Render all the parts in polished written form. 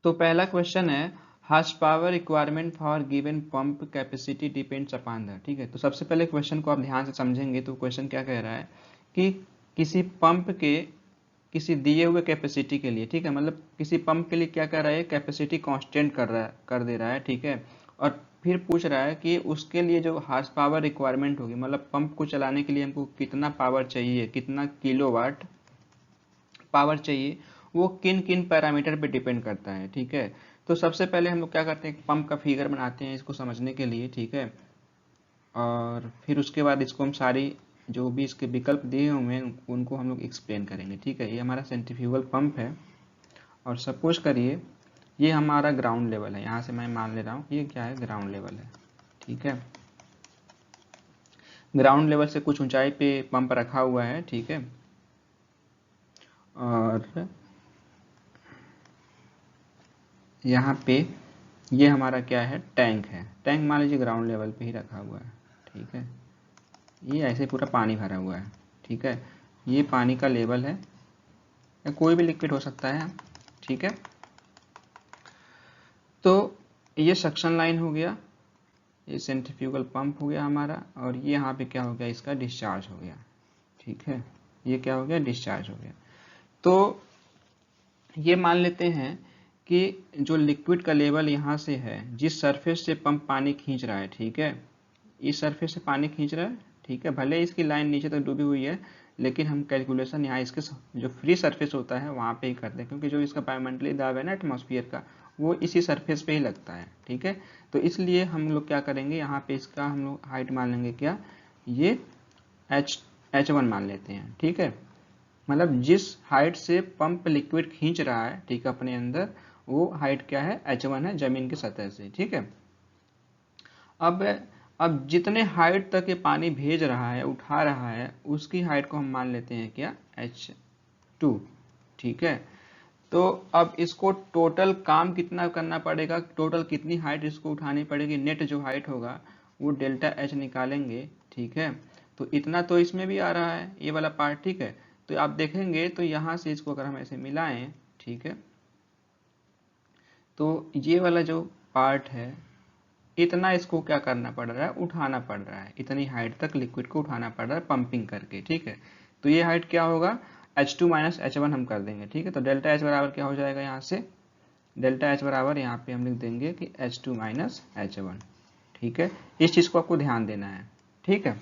तो पहला क्वेश्चन है horsepower requirement for given pump capacity depends upon the. ठीक है, तो सबसे पहले क्वेश्चन को आप ध्यान से समझेंगे तो क्वेश्चन क्या कह रहा है कि किसी पंप के किसी दिए हुए कैपेसिटी के लिए, ठीक है, मतलब किसी पंप के लिए क्या कर रहा है, कैपेसिटी कांस्टेंट कर दे रहा है, ठीक है, और फिर पूछ रहा है कि उसके लिए जो हार्स पावर रिक्वायरमेंट होगी, मतलब पंप को चलाने के लिए हमको कितना पावर चाहिए, कितना किलोवाट पावर चाहिए, वो किन किन पैरामीटर पे डिपेंड करता है। ठीक है, तो सबसे पहले हम लोग क्या करते हैं, पंप का फिगर बनाते हैं इसको समझने के लिए। ठीक है, और फिर उसके बाद इसको हम सारी जो भी इसके विकल्प दिए हुए हैं उनको हम लोग एक्सप्लेन करेंगे। ठीक है, ये हमारा सेंट्रीफ्यूगल पंप है और सपोज करिए ये हमारा ग्राउंड लेवल है, यहाँ से मैं मान ले रहा हूँ ये क्या है, ग्राउंड लेवल है। ठीक है, ग्राउंड लेवल से कुछ ऊंचाई पे पंप रखा हुआ है। ठीक है, और यहाँ पे ये हमारा क्या है, टैंक है। टैंक मान लीजिए ग्राउंड लेवल पे ही रखा हुआ है। ठीक है, ये ऐसे पूरा पानी भरा हुआ है। ठीक है, ये पानी का लेवल है या कोई भी लिक्विड हो सकता है। ठीक है, तो ये सक्शन लाइन हो गया, ये सेंट्रीफ्यूगल पंप हो गया हमारा, और ये यहाँ पे क्या हो गया, इसका डिस्चार्ज हो गया। ठीक है, ये क्या हो गया, डिस्चार्ज हो गया। तो ये मान लेते हैं कि जो लिक्विड का लेवल यहाँ से है, जिस सरफेस से पंप पानी खींच रहा है, ठीक है, इस सरफेस से पानी खींच रहा है। ठीक है, भले इसकी लाइन नीचे तक डूबी हुई है, लेकिन हम कैलकुलेशन यहाँ इसके जो फ्री सरफेस होता है वहाँ पे ही करते हैं, क्योंकि जो इसका बायोमेंटली दाब है ना एटमॉस्फेयर का, वो इसी सरफेस पे ही लगता है। ठीक है, तो इसलिए हम लोग क्या करेंगे, यहाँ पे इसका हम लोग हाइट मान लेंगे, क्या, ये H1 मान लेते हैं। ठीक है, मतलब जिस हाइट से पंप लिक्विड खींच रहा है, ठीक है, अपने अंदर, वो हाइट क्या है, H1 है, जमीन की सतह से। ठीक है, अब अब जितने हाइट तक ये पानी भेज रहा है, उठा रहा है, उसकी हाइट को हम मान लेते हैं क्या, H2। ठीक है, तो अब इसको टोटल काम कितना करना पड़ेगा, टोटल कितनी हाइट इसको उठानी पड़ेगी, नेट जो हाइट होगा वो डेल्टा H निकालेंगे। ठीक है, तो इतना तो इसमें भी आ रहा है, ये वाला पार्ट। ठीक है, तो आप देखेंगे तो यहाँ से इसको अगर हम ऐसे मिलाएं, ठीक है, तो ये वाला जो पार्ट है, इतना इसको क्या करना पड़ रहा है, उठाना पड़ रहा है, इतनी हाइट तक लिक्विड को उठाना पड़ रहा है पंपिंग करके। ठीक है, तो ये हाइट क्या होगा, H2 माइनस H1 हम कर देंगे। ठीक है, तो डेल्टा H बराबर क्या हो जाएगा, यहाँ से डेल्टा H बराबर यहाँ पे हम लिख देंगे कि H2 माइनस H1। ठीक है, इस चीज़ को आपको ध्यान देना है। ठीक है,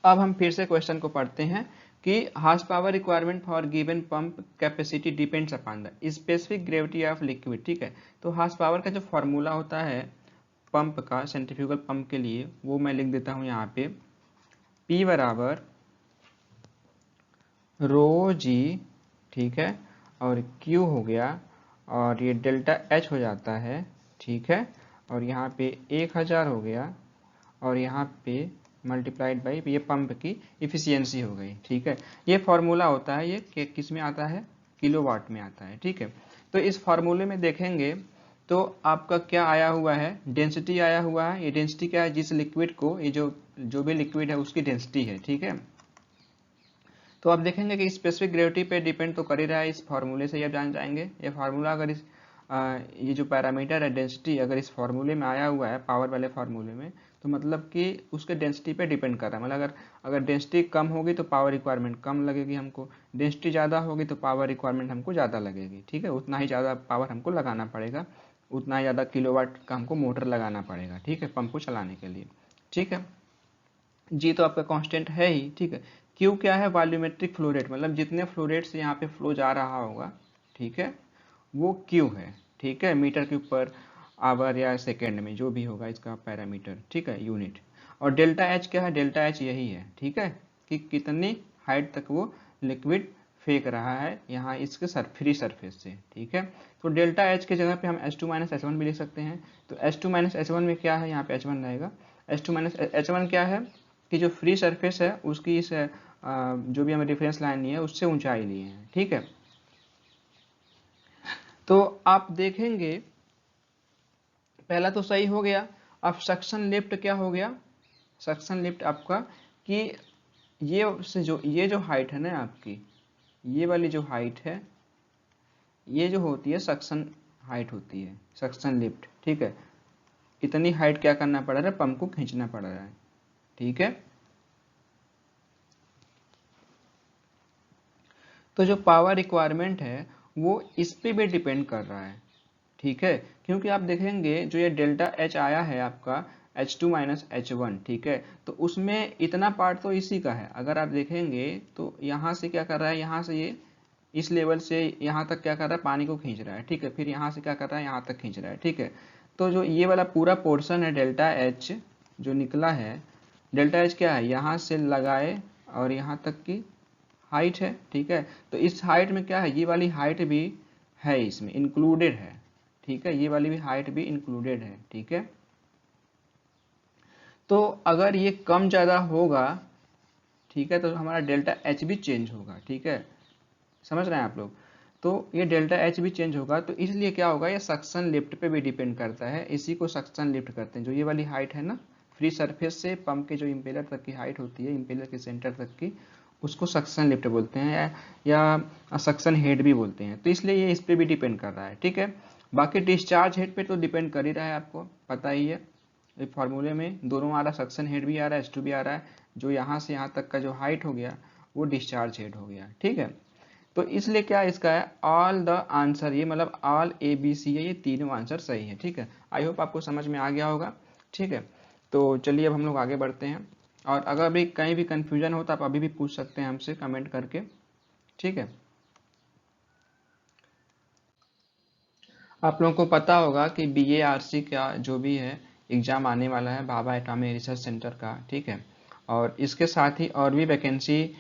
अब हम फिर से क्वेश्चन को पढ़ते हैं कि horsepower requirement for given pump capacity depends upon the specific gravity of liquid. ठीक है, तो हार्स पावर का जो फॉर्मूला होता है पंप का, सेंट्रीफ्यूगल पंप के लिए, वो मैं लिख देता हूँ यहाँ पे, P बराबर रो जी। ठीक है, और Q हो गया, और ये डेल्टा H हो जाता है। ठीक है, और यहाँ पे 1000 हो गया, और यहाँ पे मल्टीप्लाइड बाई ये पंप की इफिशियंसी हो गई। ठीक है, ये फार्मूला होता है, ये किस में आता है, किलोवाट में आता है। ठीक है, तो इस फार्मूले में देखेंगे तो आपका क्या आया हुआ है, डेंसिटी आया हुआ है। ये डेंसिटी क्या है, जिस लिक्विड को, ये जो भी लिक्विड है उसकी डेंसिटी है। ठीक है, तो आप देखेंगे कि स्पेसिफिक ग्रेविटी पे डिपेंड तो कर ही रहा है, इस फार्मूले से ही आप जान जाएंगे। ये फार्मूला अगर ये जो पैरामीटर है डेंसिटी, अगर इस फार्मूले में आया हुआ है, पावर वाले फार्मूले में, तो मतलब कि उसके डेंसिटी पे डिपेंड कर रहा है। मतलब अगर डेंसिटी कम होगी तो पावर रिक्वायरमेंट कम लगेगी हमको, डेंसिटी ज़्यादा होगी तो पावर रिक्वायरमेंट हमको ज़्यादा लगेगी। ठीक है, उतना ही ज़्यादा पावर हमको लगाना पड़ेगा, उतना ही ज़्यादा किलोवाट का हमको मोटर लगाना पड़ेगा। ठीक है, पंप को चलाने के लिए। ठीक है जी, तो आपका कांस्टेंट है ही। ठीक है, क्यू क्या है, वॉल्यूमेट्रिक फ्लो रेट, मतलब जितने फ्लो रेट से यहाँ पे फ्लो जा रहा होगा, ठीक है, वो क्यू है। ठीक है, मीटर क्यूब पर आवर या सेकेंड में जो भी होगा इसका पैरामीटर। ठीक है, यूनिट। और डेल्टा एच क्या है, डेल्टा एच यही है। ठीक है, कि कितनी हाइट तक वो लिक्विड फेंक रहा है यहाँ इसके फ्री सरफेस से। ठीक है, तो डेल्टा एच के जगह पे हम H2 माइनस H1 भी लिख सकते हैं। तो H2 माइनस H1 में क्या है, यहाँ पे H1 रहेगा। H2 माइनस H1 क्या है कि जो फ्री सरफेस है उसकी इस जो भी हमें रेफरेंस लाइन ली है उससे ऊंचाई ली है। ठीक है, तो आप देखेंगे पहला तो सही हो गया। अब सक्शन लिफ्ट क्या हो गया, सक्शन लिफ्ट आपका कि ये जो हाइट है ना आपकी, ये वाली जो हाइट है, ये जो होती है सक्शन हाइट होती है, सक्शन लिफ्ट, ठीक है। इतनी हाइट क्या करना पड़ रहा है, पंप को खींचना पड़ रहा है, ठीक है। तो जो पावर रिक्वायरमेंट है वो इस पे भी डिपेंड कर रहा है, ठीक है। क्योंकि आप देखेंगे जो ये डेल्टा एच आया है आपका H2 माइनस H1, ठीक है, तो उसमें इतना पार्ट तो इसी का है। अगर आप देखेंगे तो यहाँ से क्या कर रहा है, यहाँ से ये इस लेवल से यहाँ तक क्या कर रहा है, पानी को खींच रहा है, ठीक है। फिर यहाँ से क्या कर रहा है, यहाँ तक खींच रहा है, ठीक है। तो जो ये वाला पूरा पोर्शन है डेल्टा एच जो निकला है, डेल्टा एच क्या है, यहाँ से लगाए और यहाँ तक की हाइट है, ठीक है। तो इस हाइट में क्या है, ये वाली हाइट भी है इसमें इंक्लूडेड है, ठीक है। ये वाली भी हाइट भी इंक्लूडेड है, ठीक है। तो अगर ये कम ज़्यादा होगा, ठीक है, तो हमारा डेल्टा एच भी चेंज होगा, ठीक है। समझ रहे हैं आप लोग। तो ये डेल्टा एच भी चेंज होगा, तो इसलिए क्या होगा, ये सक्शन लिफ्ट पे भी डिपेंड करता है। इसी को सक्शन लिफ्ट करते हैं। जो ये वाली हाइट है ना, फ्री सरफेस से पंप के जो इम्पेलर तक की हाइट होती है, इम्पेलर के सेंटर तक की, उसको सक्शन लिफ्ट बोलते हैं या सक्शन हेड भी बोलते हैं। तो इसलिए ये इस पर भी डिपेंड कर रहा है, ठीक है। बाकी डिस्चार्ज हेड पे तो डिपेंड कर ही रहा है, आपको पता ही है। फार्मूले में दोनों आ रहा है, सक्शन हेड भी आ रहा है, H2 भी आ रहा है। जो यहाँ से यहाँ तक का जो हाइट हो गया वो डिस्चार्ज हेड हो गया, ठीक है। तो इसलिए क्या इसका है, ऑल द आंसर, ये मतलब ऑल ABC है, ये तीनों आंसर सही है, ठीक है। आई होप आपको समझ में आ गया होगा, ठीक है। तो चलिए अब हम लोग आगे बढ़ते हैं। और अगर भी कहीं भी कंफ्यूजन हो तो आप अभी भी पूछ सकते हैं हमसे कमेंट करके, ठीक है। आप लोगों को पता होगा कि BARC का जो भी है एग्ज़ाम आने वाला है, भाभा एटॉमिक रिसर्च सेंटर का, ठीक है। और इसके साथ ही और भी वैकेंसी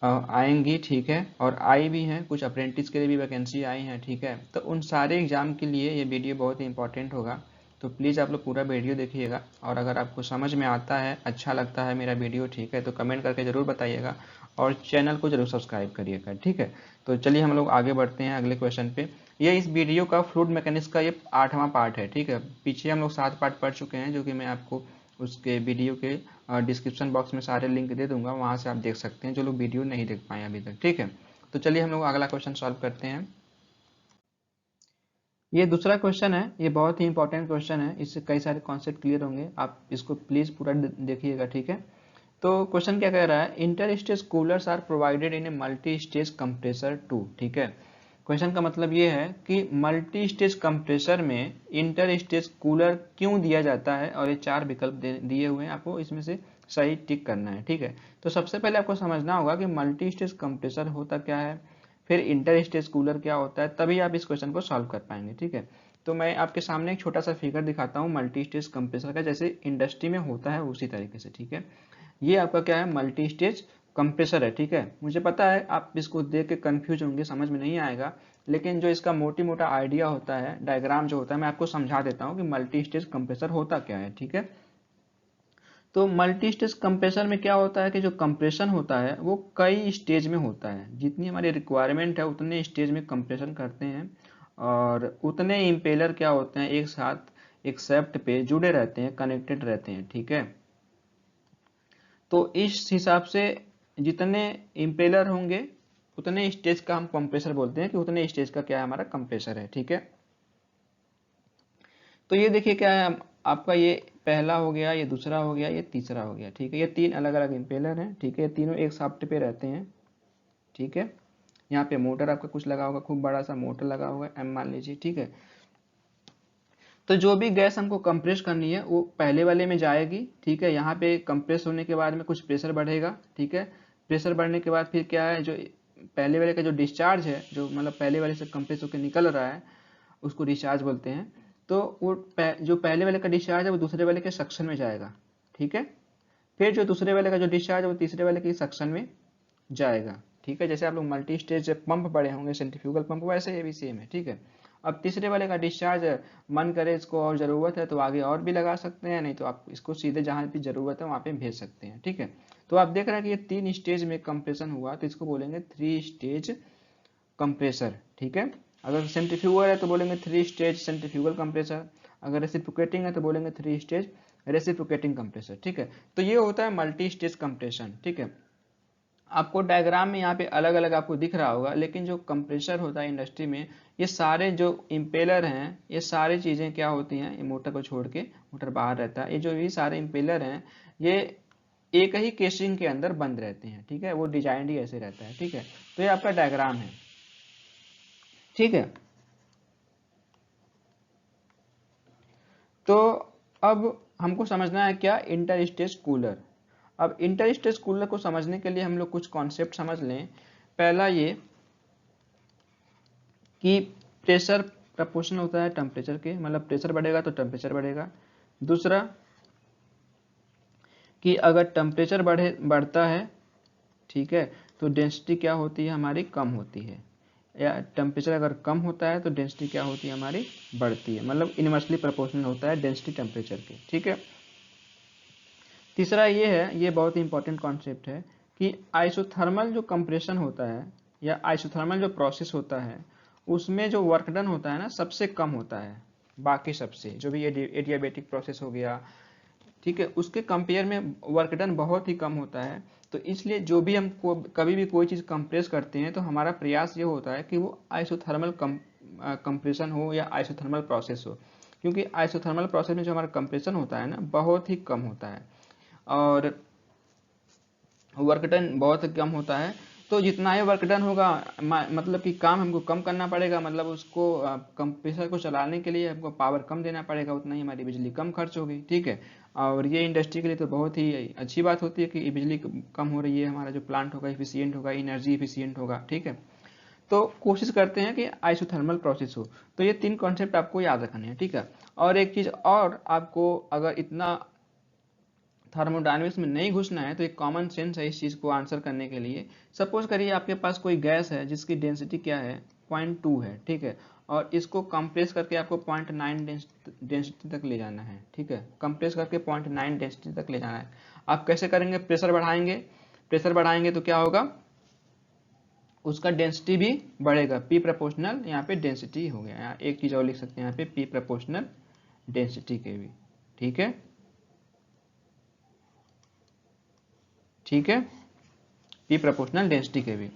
आएंगी, ठीक है। और आई भी हैं, कुछ अप्रेंटिस के लिए भी वैकेंसी आई हैं, ठीक है। तो उन सारे एग्ज़ाम के लिए ये वीडियो बहुत ही इंपॉर्टेंट होगा। तो प्लीज़ आप लोग पूरा वीडियो देखिएगा। और अगर आपको समझ में आता है, अच्छा लगता है मेरा वीडियो, ठीक है, तो कमेंट करके ज़रूर बताइएगा और चैनल को ज़रूर सब्सक्राइब करिएगा, ठीक है। तो चलिए हम लोग आगे बढ़ते हैं अगले क्वेश्चन पे। ये इस वीडियो का फ्लूइड मैकेनिक्स का ये 8वां पार्ट है, ठीक है। पीछे हम लोग 7 पार्ट पढ़ चुके हैं, जो कि मैं आपको उसके वीडियो के डिस्क्रिप्शन बॉक्स में सारे लिंक दे दूंगा, वहाँ से आप देख सकते हैं जो लोग वीडियो नहीं देख पाए अभी तक, ठीक है। तो चलिए हम लोग अगला क्वेश्चन सॉल्व करते हैं। ये दूसरा क्वेश्चन है, ये बहुत ही इंपॉर्टेंट क्वेश्चन है, इससे कई सारे कॉन्सेप्ट क्लियर होंगे, आप इसको प्लीज़ पूरा देखिएगा, ठीक है। तो क्वेश्चन क्या कह रहा है, inter stage coolers are provided in a multi stage compressor 2, ठीक है। क्वेश्चन का मतलब ये है कि मल्टी स्टेज कंप्रेसर में इंटर स्टेज कूलर क्यों दिया जाता है, और ये 4 विकल्प दिए हुए हैं, आपको इसमें से सही टिक करना है, ठीक है। तो सबसे पहले आपको समझना होगा कि मल्टी स्टेज कंप्रेसर होता क्या है, फिर इंटर स्टेज कूलर क्या होता है, तभी आप इस क्वेश्चन को सॉल्व कर पाएंगे, ठीक है। तो मैं आपके सामने एक छोटा सा फिगर दिखाता हूँ मल्टी स्टेज कंप्रेसर का, जैसे इंडस्ट्री में होता है उसी तरीके से, ठीक है। ये आपका क्या है, मल्टी स्टेज कंप्रेसर है, ठीक है। मुझे पता है आप इसको देख के कंफ्यूज होंगे, समझ में नहीं आएगा, लेकिन जो इसका मोटी मोटा आइडिया होता है, डायग्राम जो होता है, मैं आपको समझा देता हूँ कि मल्टी स्टेज कंप्रेसर होता क्या है, ठीक है। तो मल्टी स्टेज कंप्रेसर में क्या होता है कि जो कंप्रेशन होता है वो कई स्टेज में होता है, जितनी हमारी रिक्वायरमेंट है उतने स्टेज में कंप्रेशन करते हैं, और उतने इम्पेलर क्या होते हैं एक साथ एक शेफ्ट पे जुड़े रहते हैं, कनेक्टेड रहते हैं, ठीक है। तो इस हिसाब से जितने इम्पेलर होंगे उतने स्टेज का हम कंप्रेसर बोलते हैं, कि उतने स्टेज का क्या है, हमारा कंप्रेसर है, ठीक है। तो ये देखिए क्या है आपका, ये पहला हो गया, ये दूसरा हो गया, ये तीसरा हो गया, ठीक है। ये 3 अलग अलग इम्पेलर हैं, ठीक है। तीनों एक शाफ्ट पे रहते हैं, ठीक है। यहाँ पे मोटर आपका कुछ लगा होगा, खूब बड़ा सा मोटर लगा होगा, M मान लीजिए, ठीक है। तो जो भी गैस हमको कंप्रेस करनी है वो पहले वाले में जाएगी, ठीक है। यहाँ पे कंप्रेस होने के बाद में कुछ प्रेशर बढ़ेगा, ठीक है। प्रेशर बढ़ने के बाद फिर क्या है, जो पहले वाले का जो डिस्चार्ज है, जो मतलब पहले वाले से कंप्रेस होकर निकल रहा है, उसको डिस्चार्ज बोलते हैं। तो वो जो पहले वाले का डिस्चार्ज है वो दूसरे वाले के सक्शन में जाएगा, ठीक है। फिर जो दूसरे वाले का जो डिस्चार्ज है वो तीसरे वाले के सक्शन में जाएगा, ठीक है। जैसे आप लोग मल्टी स्टेज पंप पढ़े होंगे, सेंट्रीफ्यूगल पंप, वैसे ये भी सेम है, ठीक है। अब तीसरे वाले का डिस्चार्ज मन करे इसको और ज़रूरत है तो आगे और भी लगा सकते हैं, नहीं तो आप इसको सीधे जहाँ भी ज़रूरत है वहाँ पे भेज सकते हैं, ठीक है। तो आप देख रहे हैं कि ये 3 स्टेज में कंप्रेशन हुआ, तो इसको बोलेंगे 3 स्टेज कंप्रेसर, ठीक है। अगर सेंट्रीफ्यूगल है तो बोलेंगे 3 स्टेज सेंट्रीफ्यूगल कंप्रेसर, अगर रेसिप्रोकेटिंग है तो बोलेंगे 3 स्टेज रेसिप्रोकेटिंग कंप्रेसर, ठीक है। तो ये होता है मल्टी स्टेज कंप्रेशन, ठीक है। आपको डायग्राम में यहाँ पे अलग अलग आपको दिख रहा होगा, लेकिन जो कंप्रेसर होता है इंडस्ट्री में, ये सारे जो इम्पेलर हैं, ये सारी चीज़ें क्या होती हैं, ये मोटर को छोड़ के, मोटर बाहर रहता है, ये जो भी सारे इम्पेलर हैं ये एक ही केसिंग के अंदर बंद रहते हैं, ठीक है, वो डिजाइन ही ऐसे रहता है, ठीक है। तो ये आपका डायग्राम है, ठीक है। तो अब हमको समझना है क्या, इंटर स्टेज कूलर। अब इंटर स्टेज कूलर को समझने के लिए हम लोग कुछ कॉन्सेप्ट समझ लें। पहला ये कि प्रेशर प्रपोर्शनल होता है टेम्परेचर के, मतलब प्रेशर बढ़ेगा तो टेम्परेचर बढ़ेगा। दूसरा कि अगर टेम्परेचर बढ़ता है, ठीक है, तो डेंसिटी क्या होती है हमारी, कम होती है, या टेम्परेचर अगर कम होता है तो डेंसिटी क्या होती है हमारी, बढ़ती है, मतलब इनवर्सली प्रोपोर्शनल होता है डेंसिटी टेम्परेचर के, ठीक है। तीसरा ये है, ये बहुत ही इंपॉर्टेंट कॉन्सेप्ट है कि आइसोथर्मल जो कंप्रेशन होता है या आइसोथर्मल जो प्रोसेस होता है, उसमें जो वर्क डन होता है ना, सबसे कम होता है बाकी सबसे, जो भी एडियाबेटिक प्रोसेस हो गया, ठीक है, उसके कंपेयर में वर्क डन बहुत ही कम होता है। तो इसलिए जो भी हम कभी भी कोई चीज़ कंप्रेस करते हैं तो हमारा प्रयास ये होता है कि वो आइसोथर्मल कंप्रेशन हो या आइसोथर्मल प्रोसेस हो, क्योंकि आइसोथर्मल प्रोसेस में जो हमारा कंप्रेशन होता है ना, बहुत ही कम होता है और वर्क डन बहुत कम होता है। तो जितना ही वर्क डन होगा, मतलब कि काम हमको कम करना पड़ेगा, मतलब उसको कंप्रेसर को चलाने के लिए हमको पावर कम देना पड़ेगा, उतना ही हमारी बिजली कम खर्च होगी, ठीक है। और ये इंडस्ट्री के लिए तो बहुत ही अच्छी बात होती है कि बिजली कम हो रही है, हमारा जो प्लांट होगा इफिशियंट होगा, एनर्जी इफिशियंट होगा, ठीक है। तो कोशिश करते हैं कि आइसोथर्मल प्रोसेस हो। तो ये 3 कॉन्सेप्ट आपको याद रखने हैं, ठीक है। और एक चीज़ और, आपको अगर इतना थर्मोडायनेमिक्स में नहीं घुसना है तो एक कॉमन सेंस है इस चीज़ को आंसर करने के लिए। सपोज करिए आपके पास कोई गैस है जिसकी डेंसिटी क्या है, 0.2 है, ठीक है, और इसको कंप्रेस करके आपको 0.9 डेंसिटी तक ले जाना है, ठीक है, कंप्रेस करके 0.9 डेंसिटी तक ले जाना है। आप कैसे करेंगे, प्रेशर बढ़ाएंगे, प्रेशर बढ़ाएंगे तो क्या होगा, उसका डेंसिटी भी बढ़ेगा, पी प्रपोर्शनल, यहाँ पे डेंसिटी हो गया, यहाँ एक चीज़ और लिख सकते हैं यहाँ पे, पी प्रपोर्शनल डेंसिटी के भी, ठीक है, ठीक है, पी प्रोपोर्शनल डेंसिटी के भी,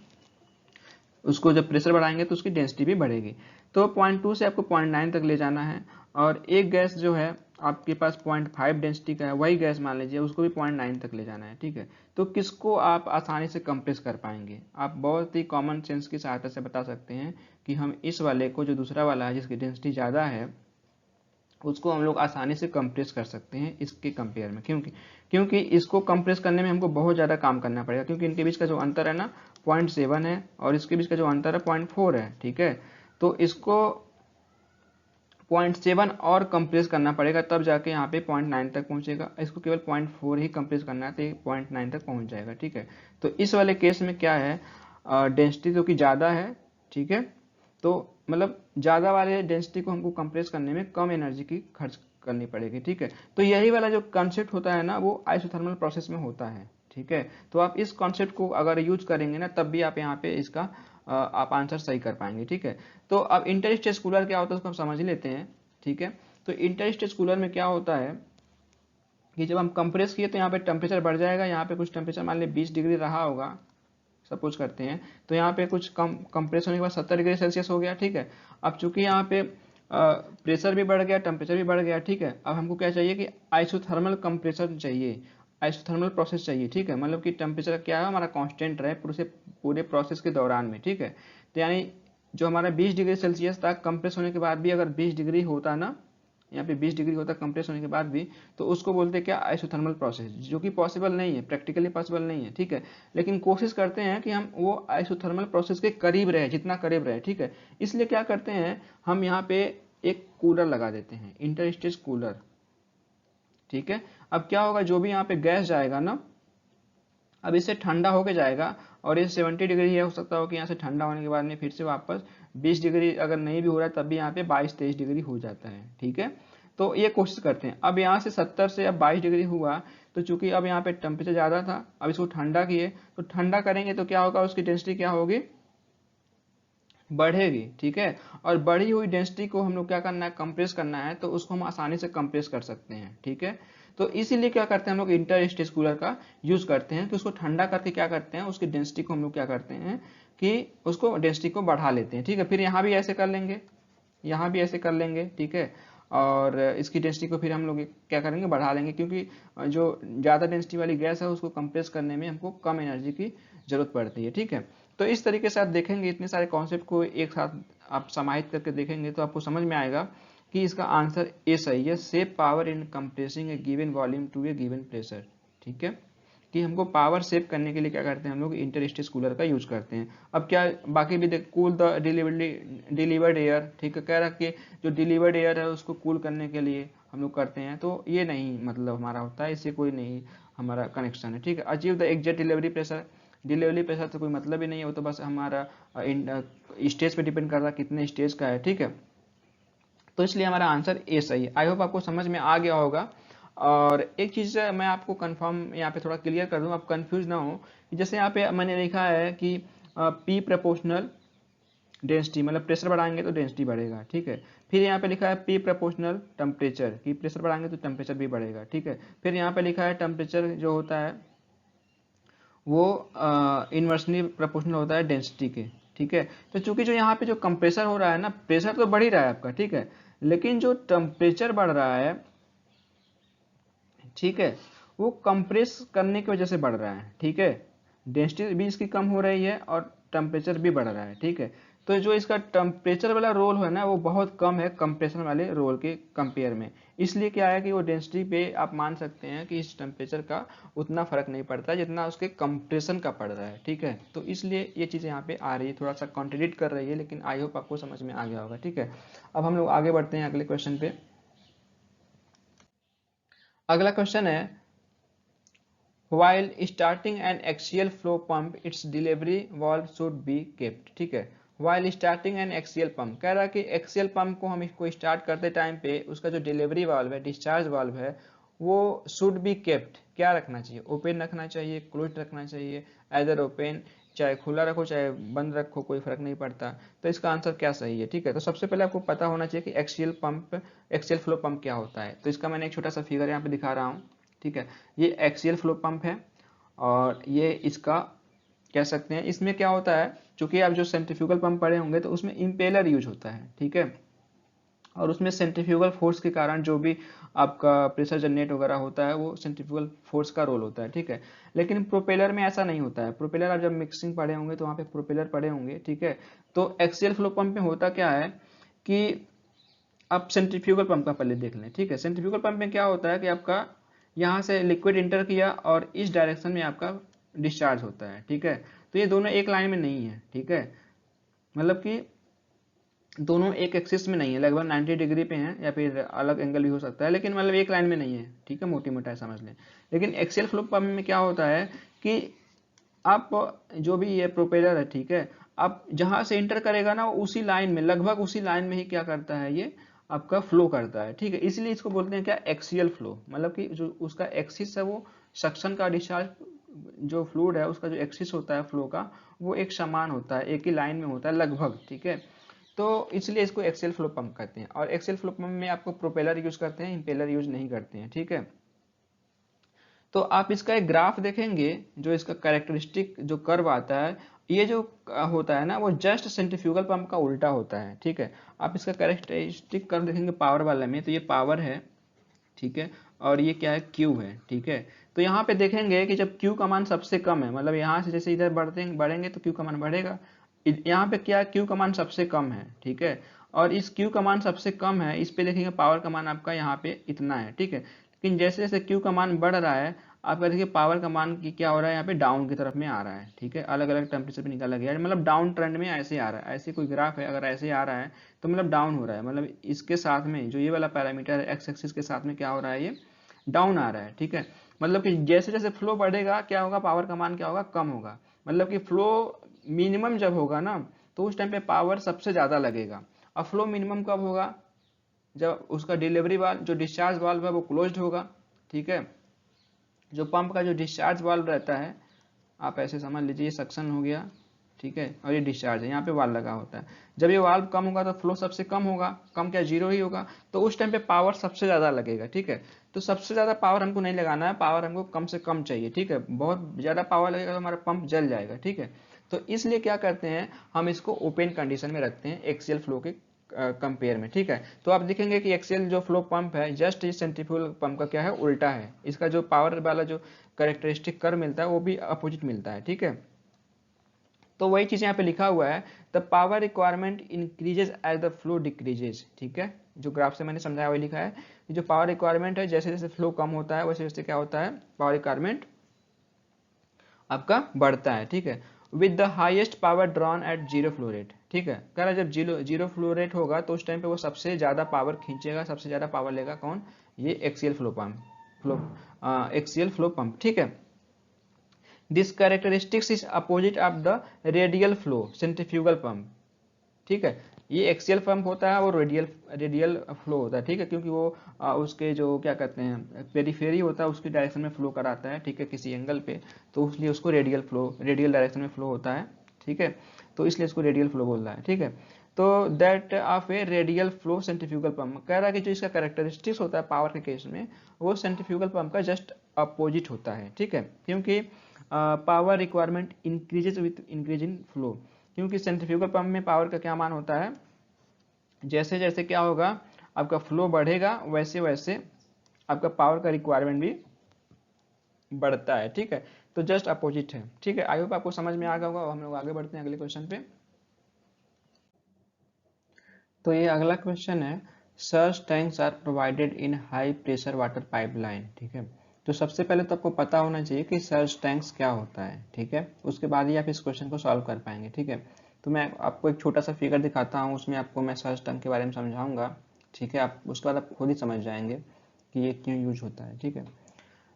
उसको जब प्रेशर बढ़ाएंगे तो उसकी डेंसिटी भी बढ़ेगी। तो 0.2 से आपको 0.9 तक ले जाना है। और एक गैस जो है आपके पास 0.5 डेंसिटी का है, वही गैस मान लीजिए, उसको भी 0.9 तक ले जाना है, ठीक है। तो किसको आप आसानी से कंप्रेस कर पाएंगे, आप बहुत ही कॉमन सेंस की सहायता से बता सकते हैं कि हम इस वाले को, जो दूसरा वाला है जिसकी डेंसिटी ज़्यादा है, उसको हम लोग आसानी से कंप्रेस कर सकते हैं इसके कंपेयर में। क्योंकि इसको कंप्रेस करने में हमको बहुत ज़्यादा काम करना पड़ेगा, क्योंकि इनके बीच का जो अंतर है ना 0.7 है और इसके बीच का जो अंतर है 0.4 है, ठीक है। तो इसको 0.7 और कंप्रेस करना पड़ेगा, तब जाके यहाँ पे 0.9 तक पहुँचेगा। इसको केवल 0.4 ही कंप्रेस करना है तो ये 0.9 तक पहुँच जाएगा, ठीक है। तो इस वाले केस में क्या है, डेंसिटी तो की ज़्यादा है, ठीक है, तो मतलब ज़्यादा वाले डेंसिटी को हमको कंप्रेस करने में कम एनर्जी की खर्च करनी पड़ेगी, ठीक है। तो यही वाला जो कॉन्सेप्ट होता है ना, वो आइसोथर्मल प्रोसेस में होता है, ठीक है। तो आप इस कॉन्सेप्ट को अगर यूज करेंगे ना, तब भी आप यहाँ पे इसका आप आंसर सही कर पाएंगे, ठीक है। तो अब इंटर स्टेज कूलर क्या होता है उसको हम समझ ही लेते हैं, ठीक है। तो इंटर स्टेज कूलर में क्या होता है कि जब हम कंप्रेस किए तो यहाँ पे टेम्परेचर बढ़ जाएगा, यहाँ पे कुछ टेम्परेचर मान लीजिए 20 डिग्री रहा होगा, सपोज करते हैं, तो यहाँ पे कुछ कम कंप्रेस होने के बाद 70 डिग्री सेल्सियस हो गया, ठीक है। अब चूंकि यहाँ पे प्रेशर भी बढ़ गया, टेम्परेचर भी बढ़ गया, ठीक है। अब हमको क्या चाहिए कि आइसोथर्मल कंप्रेसर चाहिए, आइसोथर्मल प्रोसेस चाहिए, ठीक है, मतलब कि टेम्परेचर क्या है हमारा कांस्टेंट रहे पूरे प्रोसेस के दौरान में, ठीक है। तो यानी जो हमारा 20 डिग्री सेल्सियस तक कंप्रेस होने के बाद भी अगर 20 डिग्री होता ना, यहाँ पे 20 डिग्री होता कंप्रेस होने के बाद भी, तो उसको बोलते हैं क्या, आइसोथर्मल प्रोसेस, जो कि पॉसिबल नहीं है, प्रैक्टिकली पॉसिबल नहीं है, ठीक है। लेकिन कोशिश करते हैं कि हम वो आइसोथर्मल प्रोसेस के करीब रहे, जितना करीब रहे, ठीक है। इसलिए क्या करते हैं, हम यहाँ पे एक कूलर लगा देते हैं, इंटर स्टेज कूलर, ठीक है। अब क्या होगा, जो भी यहाँ पे गैस जाएगा ना, अब इससे ठंडा होके जाएगा, और ये 70 डिग्री है, हो सकता हो कि यहाँ से ठंडा होने के बाद में फिर से वापस 20 डिग्री अगर नहीं भी हो रहा है तब भी यहाँ पे 22-23 डिग्री हो जाता है, ठीक है। तो ये कोशिश करते हैं। अब यहाँ से 70 से अब 22 डिग्री हुआ, तो चूंकि अब यहाँ पे टेम्परेचर ज़्यादा था, अब इसको ठंडा किए, तो ठंडा करेंगे तो क्या होगा, उसकी डेंसिटी क्या होगी, बढ़ेगी, ठीक है। और बढ़ी हुई डेंसिटी को हम लोग क्या करना है, कंप्रेस करना है, तो उसको हम आसानी से कंप्रेस कर सकते हैं, ठीक है। तो इसीलिए क्या करते हैं हम लोग इंटर स्टेज कूलर का यूज करते हैं कि उसको ठंडा करके क्या करते हैं, उसकी डेंसिटी को हम लोग क्या करते हैं कि उसको डेंसिटी को बढ़ा लेते हैं। ठीक है, फिर यहाँ भी ऐसे कर लेंगे, यहाँ भी ऐसे कर लेंगे। ठीक है, और इसकी डेंसिटी को फिर हम लोग क्या करेंगे, बढ़ा लेंगे, क्योंकि जो ज़्यादा डेंसिटी वाली गैस है उसको कंप्रेस करने में हमको कम एनर्जी की जरूरत पड़ती है। ठीक है, तो इस तरीके से आप देखेंगे, इतने सारे कॉन्सेप्ट को एक साथ आप समाहित करके देखेंगे तो आपको समझ में आएगा कि इसका आंसर ए सही है, save power in compressing a given volume to a given pressure. ठीक है, कि हमको पावर सेव करने के लिए क्या करते हैं हम लोग, इंटर स्टेज कूलर का यूज करते हैं। अब क्या बाकी भी देख, कूल द डिलीवर्ड एयर। ठीक है, कह रहा कि जो डिलीवर्ड एयर है उसको कूल करने के लिए हम लोग करते हैं, तो ये नहीं मतलब हमारा होता है, इससे कोई नहीं हमारा कनेक्शन है। ठीक है, achieve the exact delivery pressure, delivery pressure तो कोई मतलब ही नहीं है, वो तो बस हमारा स्टेज पे डिपेंड कर रहा है कितने स्टेज का है। ठीक है, तो इसलिए हमारा आंसर ए सही है। आई होप आपको समझ में आ गया होगा। और एक चीज़ मैं आपको कंफर्म यहाँ पे थोड़ा क्लियर कर दूँ, आप कंफ्यूज ना हो, कि जैसे यहाँ पे मैंने लिखा है कि पी प्रपोर्शनल डेंसिटी, मतलब प्रेशर बढ़ाएंगे तो डेंसिटी बढ़ेगा। ठीक है, फिर यहाँ पे लिखा है पी प्रपोर्शनल टेम्परेचर, कि प्रेशर बढ़ाएंगे तो टेम्परेचर भी बढ़ेगा। ठीक है, फिर यहाँ पे लिखा है टेम्परेचर जो होता है वो इन्वर्सली प्रोपोर्शनल होता है डेंसिटी के। ठीक है, तो चूंकि जो यहाँ पे जो कंप्रेसर हो रहा है ना, प्रेशर तो बढ़ ही रहा है आपका। ठीक है, लेकिन जो टेम्परेचर बढ़ रहा है, ठीक है, वो कंप्रेस करने की वजह से बढ़ रहा है। ठीक है, डेंसिटी भी इसकी कम हो रही है और टेम्परेचर भी बढ़ रहा है। ठीक है, तो जो इसका टेम्परेचर वाला रोल है ना, वो बहुत कम है कंप्रेशन वाले रोल के कंपेयर में। इसलिए क्या है कि वो डेंसिटी पे आप मान सकते हैं कि इस टेम्परेचर का उतना फर्क नहीं पड़ता जितना उसके कंप्रेशन का पड़ रहा है। ठीक है, तो इसलिए ये चीज़ यहाँ पे आ रही है, थोड़ा सा कॉन्ट्रडिक्ट कर रही है, लेकिन आई होप आपको समझ में आ गया होगा। ठीक है, अब हम लोग आगे बढ़ते हैं अगले क्वेश्चन पे। अगला क्वेश्चन है, while starting an axial flow pump its delivery valve should be kept। ठीक है, while starting an axial pump कह रहा है कि एक्सियल पंप को हम इसको स्टार्ट करते टाइम पे उसका जो डिलीवरी वाल्व है, डिस्चार्ज वाल्व है, वो शुड बी केप्ट, क्या रखना चाहिए, ओपन रखना चाहिए, क्लोज रखना चाहिए, आइदर ओपन, चाहे खुला रखो चाहे बंद रखो कोई फर्क नहीं पड़ता। तो इसका आंसर क्या सही है। ठीक है, तो सबसे पहले आपको पता होना चाहिए कि axial pump, axial flow pump क्या होता है। तो इसका मैंने एक छोटा सा फिगर यहाँ पे दिखा रहा हूँ। ठीक है, ये एक्सियल फ्लो पंप है और ये इसका कह सकते हैं, इसमें क्या होता है, चूंकि आप जो सेंट्रीफ्यूगल पंप पढ़े होंगे तो उसमें इम्पेलर यूज होता है। ठीक है, और उसमें सेंट्रीफ्यूगल फोर्स के कारण जो भी आपका प्रेशर जनरेट वगैरह होता है वो सेंट्रीफ्यूगल फोर्स का रोल होता है। ठीक है, लेकिन प्रोपेलर में ऐसा नहीं होता है। प्रोपेलर आप जब मिक्सिंग पढ़े होंगे तो वहाँ पे प्रोपेलर पढ़े होंगे। ठीक है, तो एक्सियल फ्लो पंप में होता क्या है कि आप सेंट्रीफ्यूगल पंप का पहले देख लें। ठीक है, सेंट्रीफ्यूगल पंप में क्या होता है कि आपका यहाँ से लिक्विड इंटर किया और इस डायरेक्शन में आपका डिस्चार्ज होता है। ठीक है, तो ये दोनों एक लाइन में नहीं है। ठीक है, मतलब कि दोनों एक एक्सिस में नहीं है, लगभग 90 डिग्री पे हैं, या फिर अलग एंगल भी हो सकता है, लेकिन मतलब एक लाइन में नहीं है। ठीक है, मोटी मोटा समझ लें। लेकिन एक्सियल फ्लो पंप में क्या होता है कि आप जो भी ये प्रोपेलर है, ठीक है, आप जहां से इंटर करेगा ना उसी लाइन में, लगभग उसी लाइन में ही क्या करता है, ये आपका फ्लो करता है। ठीक है, इसलिए इसको बोलते हैं क्या, एक्सियल फ्लो, मतलब कि जो उसका एक्सिस है वो सक्शन का डिस्चार्ज जो फ्लूइड है उसका जो एक्सिस होता है फ्लो का, वो एक समान होता है, एक ही लाइन में होता है लगभग। ठीक है, तो इसलिए इसको एक्सियल फ्लो पंप कहते हैं। और एक्सियल फ्लो पंप में आपको प्रोपेलर यूज करते हैं, इंपेलर यूज नहीं करते हैं। ठीक है, तो आप इसका एक ग्राफ देखेंगे, जो इसका कैरेक्टरिस्टिक जो कर्व आता है, ये जो होता है ना वो जस्ट सेंट्रीफ्यूगल पंप का उल्टा होता है। ठीक है, आप इसका कैरेक्टरिस्टिक कर्व देखेंगे पावर वाले में, तो ये पावर है। ठीक है, और ये क्या है, क्यू है। ठीक है, तो यहाँ पे देखेंगे कि जब क्यू का मान सबसे कम है, मतलब यहाँ से जैसे इधर बढ़ेंगे तो क्यू का मान बढ़ेगा, यहाँ पे क्या, क्यू का मान सबसे कम है। ठीक है, और इस क्यू का मान सबसे कम है, इस पे देखेंगे पावर का मान आपका यहाँ पे इतना है। ठीक है, लेकिन जैसे जैसे क्यू का मान बढ़ रहा है, आपका देखिए पावर का मान की क्या हो रहा है, यहाँ पे डाउन की तरफ में आ रहा है। ठीक है, अलग अलग टेम्परेचर पे निकाला गया है, मतलब डाउन ट्रेंड में ऐसे आ रहा है। ऐसे कोई ग्राफ है अगर ऐसे आ रहा है तो मतलब डाउन हो रहा है, मतलब इसके साथ में जो ये वाला पैरामीटर है एक्स एक्सिस के साथ में क्या हो रहा है, ये डाउन आ रहा है। ठीक है, मतलब कि जैसे जैसे फ्लो बढ़ेगा क्या होगा, पावर का मान क्या होगा, कम होगा। मतलब कि फ्लो मिनिमम जब होगा ना तो उस टाइम पे पावर सबसे ज़्यादा लगेगा। और फ्लो मिनिमम कब होगा, जब उसका डिलीवरी वाल्व जो डिस्चार्ज वाल्व है वो क्लोज्ड होगा। ठीक है, जो पंप का जो डिस्चार्ज वाल्व रहता है, आप ऐसे समझ लीजिए ये सक्शन हो गया। ठीक है, और ये डिस्चार्ज है, यहाँ पे वाल्व लगा होता है। जब ये वाल्व कम होगा तो फ्लो सबसे कम होगा, कम क्या, जीरो ही होगा, तो उस टाइम पे पावर सबसे ज़्यादा लगेगा। ठीक है, तो सबसे ज़्यादा पावर हमको नहीं लगाना है, पावर हमको कम से कम चाहिए, ठीक है। बहुत ज़्यादा पावर लगेगा तो हमारा पंप जल जाएगा, ठीक है। तो इसलिए क्या करते हैं, हम इसको ओपन कंडीशन में रखते हैं एक्सियल फ्लो के कंपेयर में, ठीक है। तो आप देखेंगे कि एक्सियल जो फ्लो पंप है जस्ट इस सेंट्रीफ्यूगल पंप का क्या है, उल्टा है। इसका जो पावर वाला जो कैरेक्टरिस्टिक कर्व मिलता है वो भी अपोजिट मिलता है, ठीक है। तो वही चीज़ यहाँ पे लिखा हुआ है, the power requirement increases as the flow decreases, ठीक है। जो ग्राफ से मैंने समझाया वही लिखा है कि जो पावर रिक्वायरमेंट है जैसे जैसे फ्लो कम होता है वैसे वैसे क्या होता है, पावर रिक्वायरमेंट आपका बढ़ता है, ठीक है। With the highest power drawn at zero flow rate, ठीक है। कह रहा है जब जीरो जीरो फ्लो रेट होगा तो उस टाइम पे वो सबसे ज़्यादा पावर खींचेगा, सबसे ज़्यादा पावर लेगा कौन, ये axial flow pump, axial flow pump, ठीक है। This characteristics is opposite of the radial flow centrifugal pump, ठीक है। ये एक्सियल पंप होता है और रेडियल रेडियल फ्लो होता है, ठीक है, क्योंकि वो उसके जो क्या कहते हैं पेरीफेरी होता है उसकी डायरेक्शन में फ्लो कराता है, ठीक है, किसी एंगल पे, तो इसलिए उसको रेडियल फ्लो, रेडियल डायरेक्शन में फ्लो होता है, ठीक है। तो इसलिए इसको रेडियल फ्लो बोल रहा है, ठीक है। तो that of A radial flow centrifugal pump, कह रहा है कि जो इसका कैरेक्टरिस्टिक्स होता है पावर के केस में वो सेंट्रीफ्यूगल पंप का जस्ट अपोजिट होता है, ठीक है। क्योंकि power requirement increases with increase in flow, क्योंकि सेंट्रीफ्यूगल पंप में पावर का क्या मान होता है, जैसे जैसे क्या होगा आपका फ्लो बढ़ेगा वैसे वैसे आपका पावर का रिक्वायरमेंट भी बढ़ता है, ठीक है। तो जस्ट अपोजिट है, ठीक है। आई होप आपको समझ में आ गया होगा। हम लोग आगे बढ़ते हैं अगले क्वेश्चन पे। तो ये अगला क्वेश्चन है, surge tanks are provided in high pressure water pipeline, ठीक है। तो सबसे पहले तो आपको पता होना चाहिए कि सर्ज टैंक्स क्या होता है, ठीक है। उसके बाद ही आप इस क्वेश्चन को सॉल्व कर पाएंगे, ठीक है। तो मैं आपको एक छोटा सा फिगर दिखाता हूँ, उसमें आपको मैं सर्ज टैंक के बारे में समझाऊंगा, ठीक है। आप उसके बाद आप खुद ही समझ जाएंगे कि ये क्यों यूज होता है, ठीक है।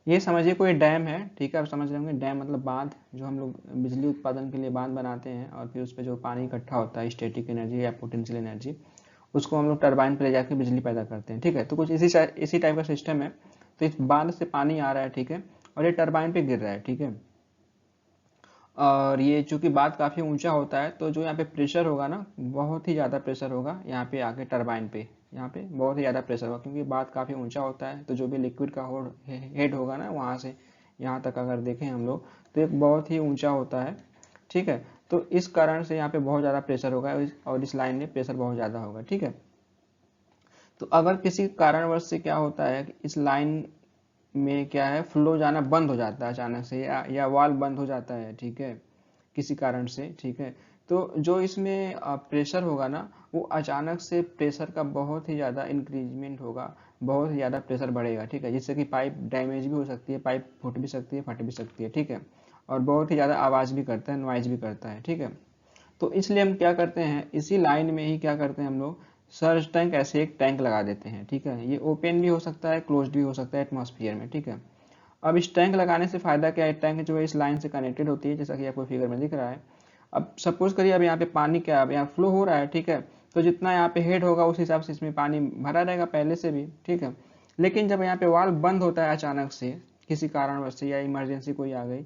ये समझिए कोई डैम है, ठीक है। आप समझ रहे होंगे डैम मतलब बांध, जो हम लोग बिजली उत्पादन के लिए बांध बनाते हैं और फिर उस पर जो पानी इकट्ठा होता है स्टैटिक एनर्जी या पोटेंशियल एनर्जी, उसको हम लोग टरबाइन पर ले जाकर बिजली पैदा करते हैं, ठीक है। तो कुछ इसी टाइप का सिस्टम है। तो इस बांध से पानी आ रहा है, ठीक है, और ये टरबाइन पे गिर रहा है, ठीक है। और ये चूंकि बांध काफ़ी ऊंचा होता है तो जो यहाँ पे प्रेशर होगा ना, बहुत ही ज़्यादा प्रेशर होगा यहाँ पे आके टरबाइन पे, यहाँ पे बहुत ही ज़्यादा प्रेशर होगा, क्योंकि बांध काफ़ी ऊंचा होता है। तो जो भी लिक्विड का हेड होगा ना, वहाँ से यहाँ तक अगर देखें हम लोग तो एक बहुत ही ऊंचा होता है, ठीक है। तो इस कारण से यहाँ पे बहुत ज़्यादा प्रेशर होगा और इस लाइन में प्रेशर बहुत ज़्यादा होगा, ठीक है। तो अगर किसी कारणवश से क्या होता है कि इस लाइन में क्या है, फ्लो जाना बंद हो जाता है अचानक से, या वाल्व बंद हो जाता है, ठीक है, किसी कारण से, ठीक है। तो जो इसमें प्रेशर होगा ना, वो अचानक से प्रेशर का बहुत ही ज़्यादा इंक्रीजमेंट होगा, बहुत ही ज़्यादा प्रेशर बढ़ेगा, ठीक है। जिससे कि पाइप डैमेज भी हो सकती है, पाइप फूट भी सकती है, फट भी सकती है, ठीक है। और बहुत ही ज़्यादा आवाज़ भी करता है, नॉइज भी करता है, ठीक है। तो इसलिए हम क्या करते हैं, इसी लाइन में ही क्या करते हैं हम लोग, सर्ज टैंक ऐसे एक टैंक लगा देते हैं, ठीक है। ये ओपन भी हो सकता है, क्लोज भी हो सकता है एटमॉस्फेयर में, ठीक है। अब इस टैंक लगाने से फायदा क्या है, टैंक जो है इस लाइन से कनेक्टेड होती है, जैसा कि आपको फिगर में दिख रहा है। अब सपोज करिए अब यहाँ पे पानी क्या, अब यहाँ फ्लो हो रहा है, ठीक है। तो जितना यहाँ पे हेड होगा उस हिसाब से इसमें पानी भरा रहेगा पहले से भी, ठीक है। लेकिन जब यहाँ पे वाल्व बंद होता है अचानक से किसी कारणवश से, या इमरजेंसी कोई आ गई,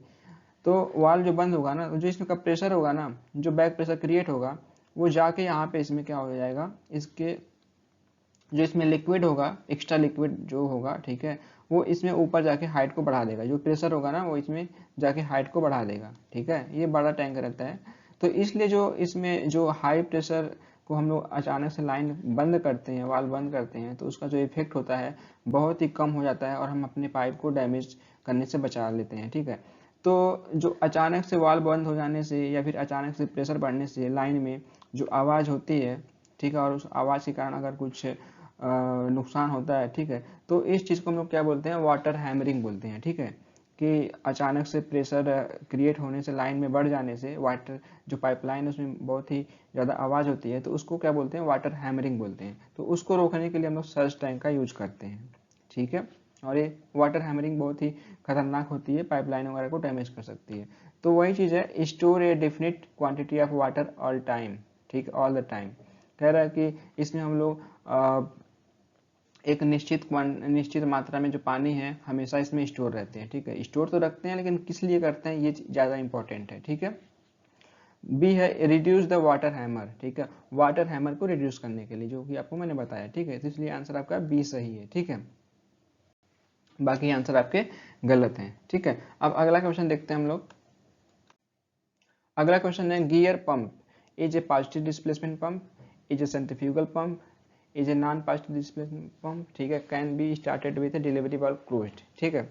तो वाल्व जो बंद होगा ना, जो इसमें का प्रेशर होगा ना, जो बैक प्रेशर क्रिएट होगा, वो जाके यहाँ पे इसमें क्या हो जाएगा, इसके जो इसमें लिक्विड होगा, एक्स्ट्रा लिक्विड जो होगा, ठीक है, वो इसमें ऊपर जाके हाइट को बढ़ा देगा। जो प्रेशर होगा ना वो इसमें जाके हाइट को बढ़ा देगा, ठीक है। ये बड़ा टैंक रहता है। तो इसलिए जो इसमें जो हाई प्रेशर को हम लोग अचानक से लाइन बंद करते हैं, वाल्व बंद करते हैं, तो उसका जो इफेक्ट होता है बहुत ही कम हो जाता है और हम अपने पाइप को डैमेज करने से बचा लेते हैं, ठीक है। तो जो अचानक से वाल्व बंद हो जाने से या फिर अचानक से प्रेशर बढ़ने से लाइन में जो आवाज़ होती है, ठीक है, और उस आवाज़ के कारण अगर कुछ नुकसान होता है, ठीक है, तो इस चीज़ को हम लोग क्या बोलते हैं, वाटर हैमरिंग बोलते हैं, ठीक है। कि अचानक से प्रेशर क्रिएट होने से, लाइन में बढ़ जाने से, वाटर जो पाइपलाइन है उसमें बहुत ही ज़्यादा आवाज़ होती है, तो उसको क्या बोलते हैं, वाटर हैमरिंग बोलते हैं। तो उसको रोकने के लिए हम लोग सर्ज टैंक का यूज करते हैं, ठीक है। और ये वाटर हैमरिंग बहुत ही खतरनाक होती है, पाइपलाइन वगैरह को डैमेज कर सकती है। तो वही चीज़ है, store A definite quantity of water all time, ठीक, ऑल द टाइम। कह रहा है कि इसमें हम लोग एक निश्चित मात्रा में जो पानी है हमेशा इसमें स्टोर रहते हैं, ठीक है। स्टोर तो रखते हैं लेकिन किस लिए करते हैं ये ज़्यादा इंपॉर्टेंट है, ठीक है। बी है रिड्यूस द वाटर हैमर, ठीक है, वाटर हैमर को रिड्यूस करने के लिए, जो कि आपको मैंने बताया, ठीक है। तो इसलिए आंसर आपका बी सही है, ठीक है। बाकी आंसर आपके गलत हैं। ठीक है, अब अगला क्वेश्चन देखते हैं हम लोग। अगला क्वेश्चन है gear pump is a positive displacement pump, is a centrifugal pump, is a non positive displacement pump. ठीक है, can be started with delivery valve closed. ठीक है,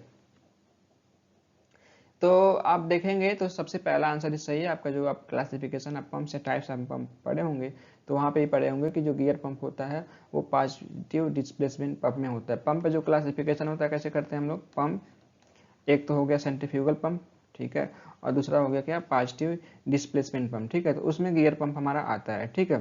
तो आप देखेंगे तो सबसे पहला आंसर ही सही है आपका। जो आप क्लासिफिकेशन ऑफ पंप से टाइप्स ऑफ पंप पढ़े होंगे तो वहाँ पे ही पढ़े होंगे कि जो गियर पंप होता है वो पॉजिटिव डिस्प्लेसमेंट पंप में होता है। पंप का जो क्लासिफिकेशन होता है कैसे करते हैं हम लोग, पंप एक तो हो गया सेंट्रीफ्यूगल पंप, ठीक है, और दूसरा हो गया क्या, पॉजिटिव डिस्प्लेसमेंट पंप। ठीक है, तो उसमें गियर पंप हमारा आता है। ठीक है,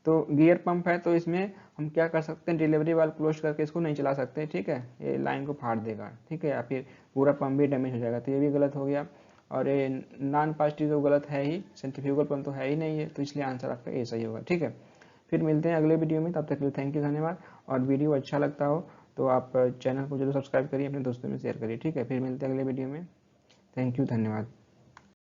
तो गियर पंप है तो इसमें हम क्या कर सकते हैं, डिलीवरी वाल्व क्लोज करके इसको नहीं चला सकते। ठीक है, ये लाइन को फाड़ देगा। ठीक है, या फिर पूरा पंप भी डैमेज हो जाएगा, तो ये भी गलत हो गया। और ये नॉन पॉजिटिव तो गलत है ही, सेंट्रीफ्यूगल पंप तो है ही नहीं है, तो इसलिए आंसर आपका ए सही होगा। ठीक है, फिर मिलते हैं अगले वीडियो में, तब तक के लिए थैंक यू, धन्यवाद। और वीडियो अच्छा लगता हो तो आप चैनल को जरूर सब्सक्राइब करिए, अपने दोस्तों में शेयर करिए। ठीक है, फिर मिलते हैं अगले वीडियो में, थैंक यू, धन्यवाद।